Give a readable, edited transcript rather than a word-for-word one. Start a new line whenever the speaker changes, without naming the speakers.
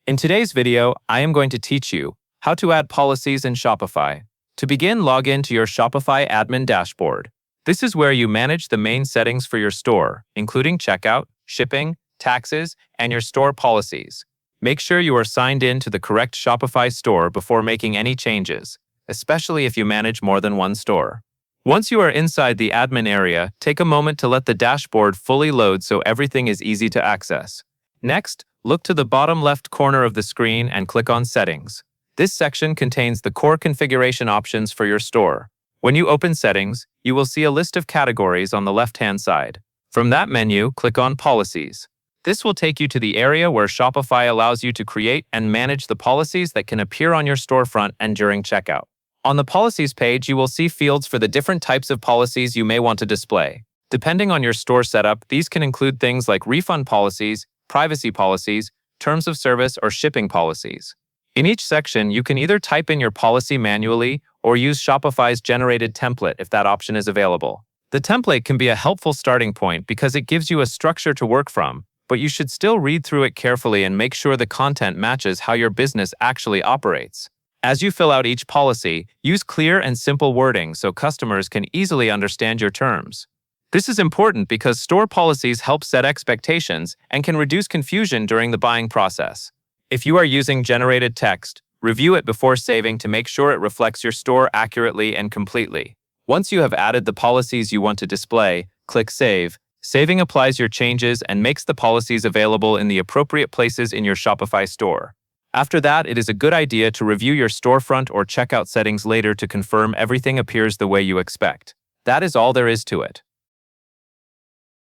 In today's video, I am going to teach you how to add policies in Shopify. To begin, log in to your Shopify admin dashboard. This is where you manage the main settings for your store, including checkout, shipping, taxes, and your store policies. Make sure you are signed in to the correct Shopify store before making any changes, especially if you manage more than one store. Once you are inside the admin area, take a moment to let the dashboard fully load so everything is easy to access. Next, look to the bottom left corner of the screen and click on Settings. This section contains the core configuration options for your store. When you open Settings, you will see a list of categories on the left-hand side. From that menu, click on Policies. This will take you to the area where Shopify allows you to create and manage the policies that can appear on your storefront and during checkout. On the Policies page, you will see fields for the different types of policies you may want to display. Depending on your store setup, these can include things like refund policies, privacy policies, terms of service, or shipping policies. In each section, you can either type in your policy manually or use Shopify's generated template if that option is available. The template can be a helpful starting point because it gives you a structure to work from, but you should still read through it carefully and make sure the content matches how your business actually operates. As you fill out each policy, use clear and simple wording so customers can easily understand your terms. This is important because store policies help set expectations and can reduce confusion during the buying process. If you are using generated text, review it before saving to make sure it reflects your store accurately and completely. Once you have added the policies you want to display, click Save. Saving applies your changes and makes the policies available in the appropriate places in your Shopify store. After that, it is a good idea to review your storefront or checkout settings later to confirm everything appears the way you expect. That is all there is to it.